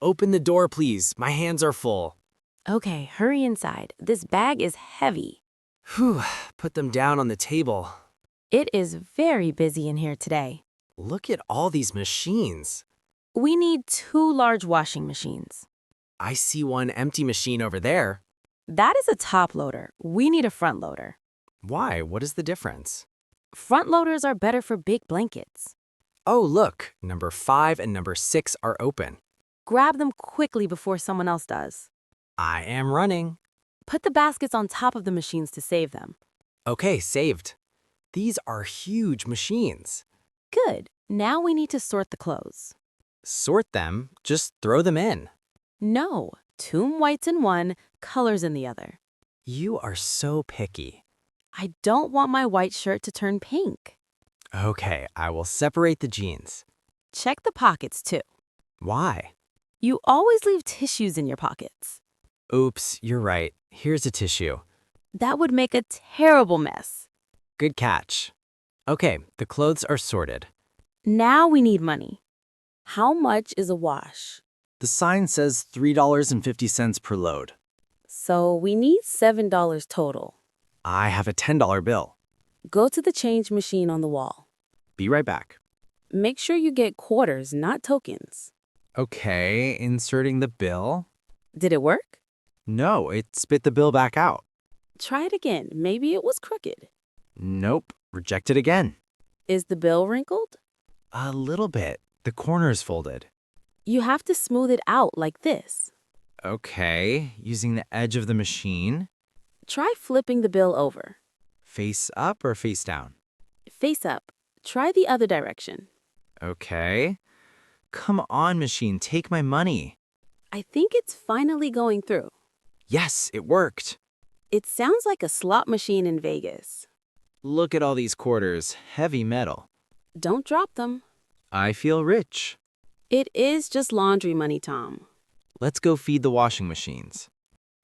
Open the door, please. My hands are full. Okay, hurry inside. This bag is heavy. Whew, put them down on the table. It is very busy in here today. Look at all these machines. We need 2 large washing machines. I see one empty machine over there. That is a top loader. We need a front loader. Why? What is the difference? Front loaders are better for big blankets. Oh, look, number 5 and number 6 are open. Grab them quickly before someone else does. I am running. Put the baskets on top of the machines to save them. Okay, saved. These are huge machines. Good. Now we need to sort the clothes. Sort them, just throw them in. No, 2 whites in one, colors in the other. You are so picky. I don't want my white shirt to turn pink. Okay, I will separate the jeans. Check the pockets too. Why? You always leave tissues in your pockets. Oops, you're right. Here's a tissue. That would make a terrible mess. Good catch. Okay, the clothes are sorted. Now we need money. How much is a wash? The sign says $3.50 per load. So we need $7 total. I have a $10 bill. Go to the change machine on the wall. Be right back. Make sure you get quarters, not tokens. Okay, inserting the bill. Did it work? No, it spit the bill back out. Try it again. Maybe it was crooked. Nope, rejected again. Is the bill wrinkled? A little bit. The corner's folded. You have to smooth it out like this. Okay, using the edge of the machine. Try flipping the bill over. Face up or face down? Face up. Try the other direction. Okay. Come on, machine, take my money. I think it's finally going through. Yes, it worked. It sounds like a slot machine in Vegas. Look at all these quarters, heavy metal. Don't drop them. I feel rich. It is just laundry money, Tom. Let's go feed the washing machines.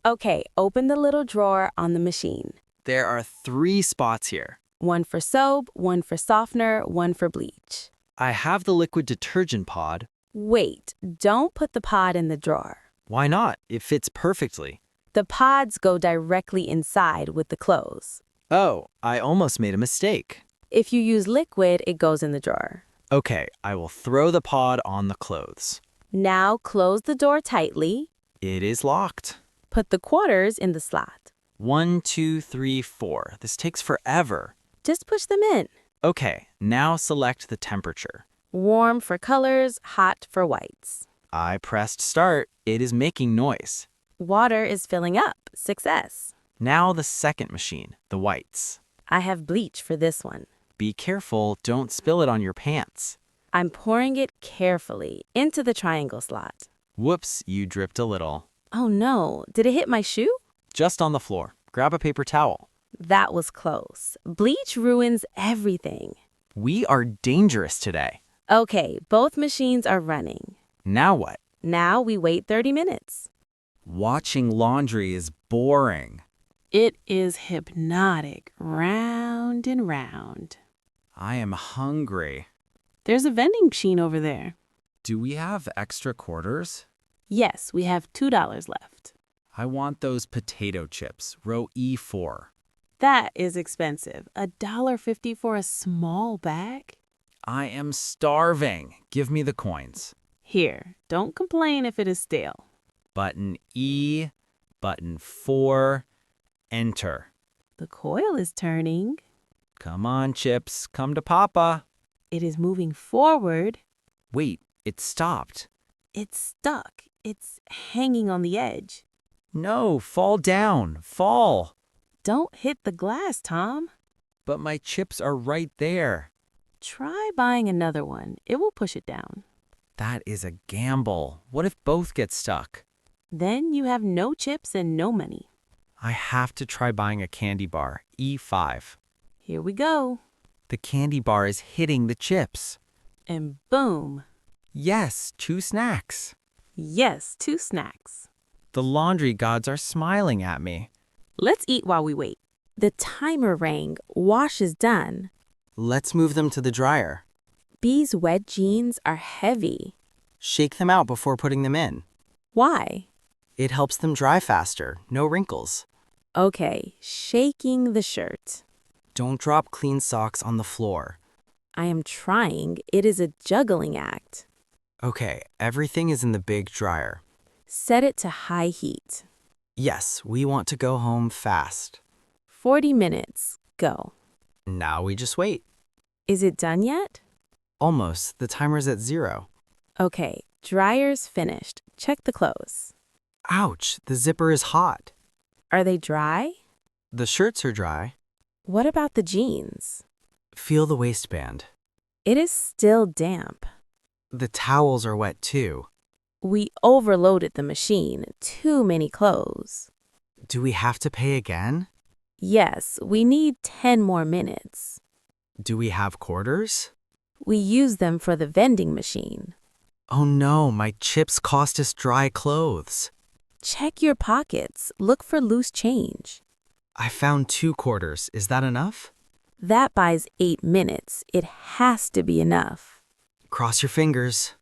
Okay, open the little drawer on the machine. There are 3 spots here. 1 for soap, 1 for softener, 1 for bleach. I have the liquid detergent pod. Wait, don't put the pod in the drawer. Why not? It fits perfectly. The pods go directly inside with the clothes. Oh, I almost made a mistake. If you use liquid, it goes in the drawer. Okay, I will throw the pod on the clothes. Now close the door tightly. It is locked. Put the quarters in the slot. 1, 2, 3, 4. This takes forever. Just push them in. Okay, now select the temperature. Warm for colors, hot for whites. I pressed start. It is making noise. Water is filling up. Success. Now the second machine, the whites. I have bleach for this one. Be careful, don't spill it on your pants. I'm pouring it carefully into the triangle slot. Whoops, you dripped a little. Oh no, did it hit my shoe? Just on the floor. Grab a paper towel. That was close. Bleach ruins everything. We are dangerous today. Okay, both machines are running. Now what? Now we wait 30 minutes. Watching laundry is boring. It is hypnotic, round and round. I am hungry. There's a vending machine over there. Do we have extra quarters? Yes, we have $2 left. I want those potato chips, row E4. That is expensive. $1.50 for a small bag? I am starving. Give me the coins. Here, don't complain if it is stale. Button E, button 4, enter. The coil is turning. Come on, chips, come to Papa. It is moving forward. Wait, it stopped. It's stuck. It's hanging on the edge. No, fall down, fall. Don't hit the glass, Tom. But my chips are right there. Try buying another one. It will push it down. That is a gamble. What if both get stuck? Then you have no chips and no money. I have to try buying a candy bar, E5. Here we go. The candy bar is hitting the chips. And boom. Yes, 2 snacks. Yes, 2 snacks. The laundry gods are smiling at me. Let's eat while we wait. The timer rang. Wash is done. Let's move them to the dryer. B's wet jeans are heavy. Shake them out before putting them in. Why? It helps them dry faster, no wrinkles. Okay, shaking the shirt. Don't drop clean socks on the floor. I am trying. It is a juggling act. Okay, everything is in the big dryer. Set it to high heat. Yes, we want to go home fast. 40 minutes. Go. Now we just wait. Is it done yet? Almost. The timer's at 0. Okay, dryer's finished. Check the clothes. Ouch, the zipper is hot. Are they dry? The shirts are dry. What about the jeans? Feel the waistband. It is still damp. The towels are wet too. We overloaded the machine. Too many clothes. Do we have to pay again? Yes, we need 10 more minutes. Do we have quarters? We use them for the vending machine. Oh no, my chips cost us dry clothes. Check your pockets. Look for loose change. I found 2 quarters. Is that enough? That buys 8 minutes. It has to be enough. Cross your fingers.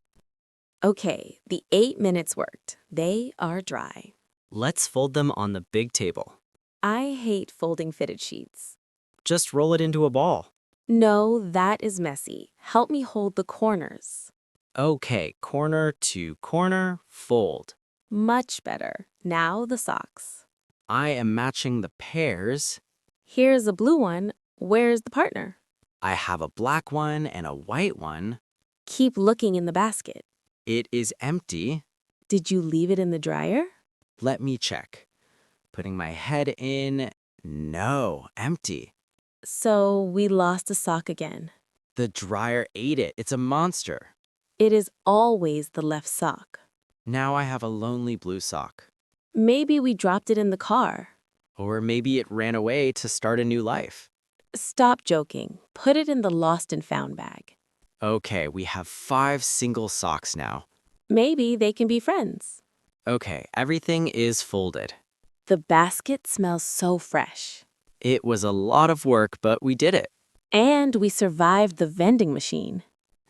Okay, the 8 minutes worked. They are dry. Let's fold them on the big table. I hate folding fitted sheets. Just roll it into a ball. No, that is messy. Help me hold the corners. Okay, corner to corner, fold. Much better. Now the socks. I am matching the pairs. Here's a blue one. Where's the partner? I have a black one and a white one. Keep looking in the basket. It is empty. Did you leave it in the dryer? Let me check. Putting my head in. No, empty. So we lost a sock again. The dryer ate it. It's a monster. It is always the left sock. Now I have a lonely blue sock. Maybe we dropped it in the car. Or maybe it ran away to start a new life. Stop joking. Put it in the lost and found bag. Okay, we have 5 single socks now. Maybe they can be friends. Okay, everything is folded. The basket smells so fresh. It was a lot of work, but we did it. And we survived the vending machine.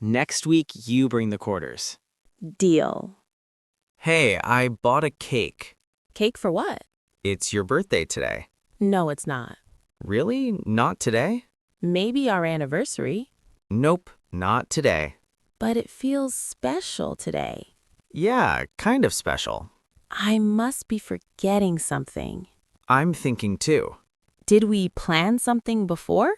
Next week, you bring the quarters. Deal. Hey, I bought a cake. Cake for what? It's your birthday today. No, it's not. Really? Not today? Maybe our anniversary. Nope, not today. But it feels special today. Yeah, kind of special. I must be forgetting something. I'm thinking too. Did we plan something before?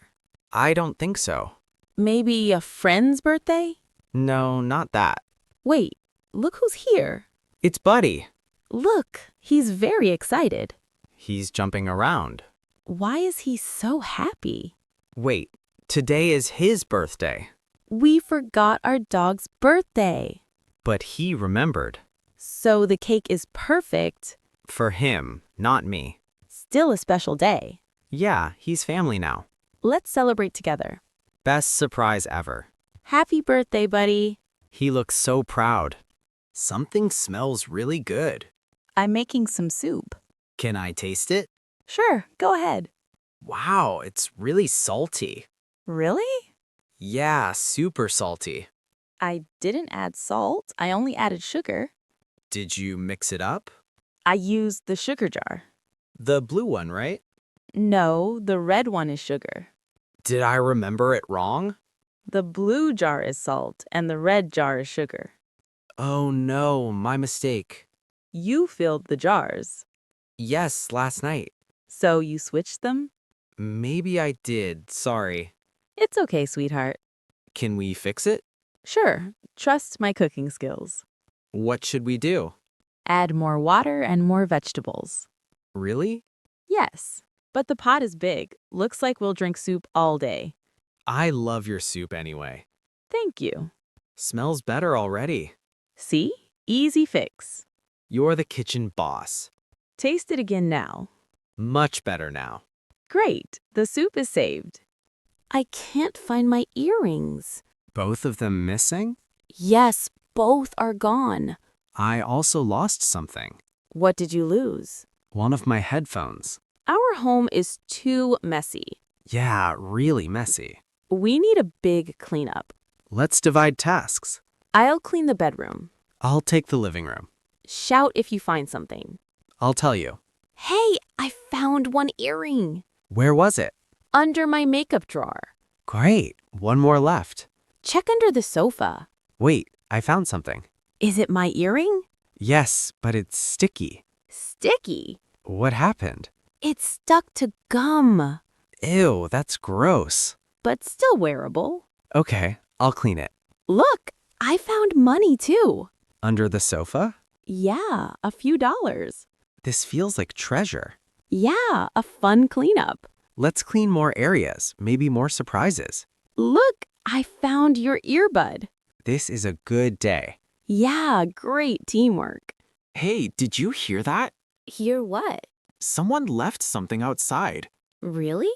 I don't think so. Maybe a friend's birthday? No, not that. Wait, look who's here. It's Buddy. Look, he's very excited. He's jumping around. Why is he so happy? Wait, today is his birthday. We forgot our dog's birthday. But he remembered. So the cake is perfect. For him, not me. Still a special day. Yeah, he's family now. Let's celebrate together. Best surprise ever. Happy birthday, buddy. He looks so proud. Something smells really good. I'm making some soup. Can I taste it? Sure, go ahead. Wow, it's really salty. Really? Yeah, super salty. I didn't add salt. I only added sugar. Did you mix it up? I used the sugar jar. The blue one, right? No, the red one is sugar. Did I remember it wrong? The blue jar is salt and the red jar is sugar. Oh no, my mistake. You filled the jars. Yes, last night. So you switched them? Maybe I did, sorry. It's okay, sweetheart. Can we fix it? Sure, trust my cooking skills. What should we do? Add more water and more vegetables. Really? Yes, but the pot is big. Looks like we'll drink soup all day. I love your soup anyway. Thank you. Smells better already. See? Easy fix. You're the kitchen boss. Taste it again now. Much better now. Great, the soup is saved. I can't find my earrings. Both of them missing? Yes, both are gone. I also lost something. What did you lose? One of my headphones. Our home is too messy. Yeah, really messy. We need a big cleanup. Let's divide tasks. I'll clean the bedroom. I'll take the living room. Shout if you find something. I'll tell you. Hey, I found one earring. Where was it? Under my makeup drawer. Great. One more left. Check under the sofa. Wait, I found something. Is it my earring? Yes, but it's sticky. Sticky. What happened? It's stuck to gum, Ew, that's gross. but still wearable. Okay, I'll clean it. Look, I found money too. Under the sofa? Yeah, a few dollars. This feels like treasure. Yeah, a fun cleanup. Let's clean more areas, maybe more surprises. Look, I found your earbud. This is a good day. Yeah, great teamwork. Hey, did you hear that? Hear what? Someone left something outside. Really?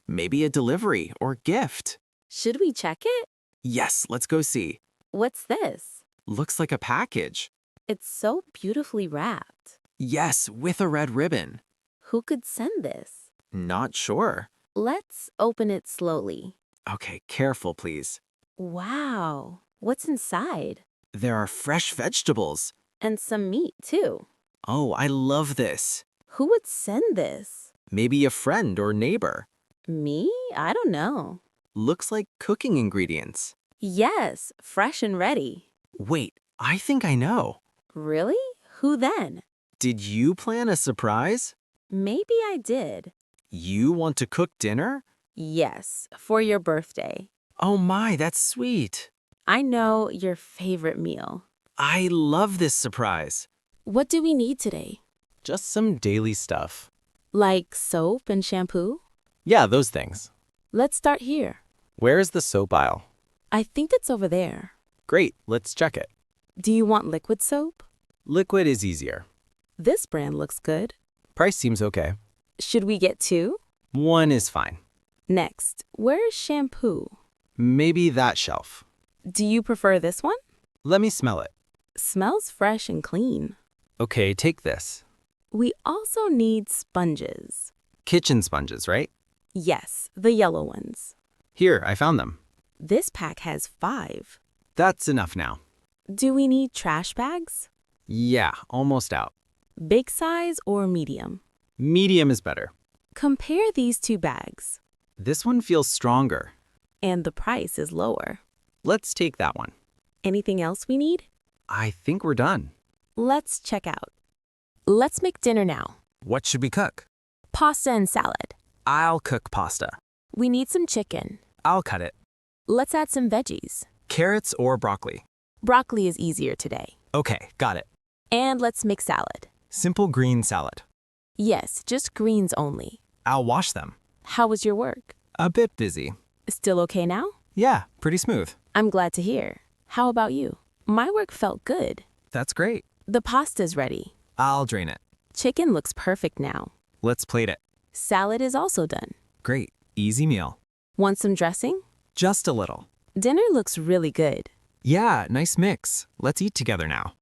Maybe a delivery or gift. Should we check it? Yes, let's go see. What's this? Looks like a package. It's so beautifully wrapped. Yes, with a red ribbon. Who could send this? Not sure. Let's open it slowly. Okay, careful, please. Wow, what's inside? There are fresh vegetables. And some meat, too. Oh, I love this. Who would send this? Maybe a friend or neighbor. Me? I don't know. Looks like cooking ingredients. Yes, fresh and ready. Wait, I think I know. Really? Who then? Did you plan a surprise? Maybe I did. You want to cook dinner? Yes, for your birthday. Oh my, that's sweet. I know your favorite meal. I love this surprise. What do we need today? Just some daily stuff. Like soap and shampoo? Yeah, those things. Let's start here. Where is the soap aisle? I think it's over there. Great, let's check it. Do you want liquid soap? Liquid is easier. This brand looks good. Price seems okay. Should we get two? One is fine. Next, where's shampoo? Maybe that shelf. Do you prefer this one? Let me smell it. Smells fresh and clean. Okay, take this. We also need sponges. Kitchen sponges, right? Yes, the yellow ones. Here, I found them. This pack has 5. That's enough now. Do we need trash bags? Yeah, almost out. Big size or medium? Medium is better. Compare these 2 bags. This one feels stronger. And the price is lower. Let's take that one. Anything else we need? I think we're done. Let's check out. Let's make dinner now. What should we cook? Pasta and salad. I'll cook pasta. We need some chicken. I'll cut it. Let's add some veggies. Carrots or broccoli? Broccoli is easier today. Okay, got it. And let's make salad. Simple green salad. Yes, just greens only. I'll wash them. How was your work? A bit busy. Still okay now? Yeah, pretty smooth. I'm glad to hear. How about you? My work felt good. That's great. The pasta's ready. I'll drain it. Chicken looks perfect now. Let's plate it. Salad is also done. Great. Easy meal. Want some dressing? Just a little. Dinner looks really good. Yeah, nice mix. Let's eat together now.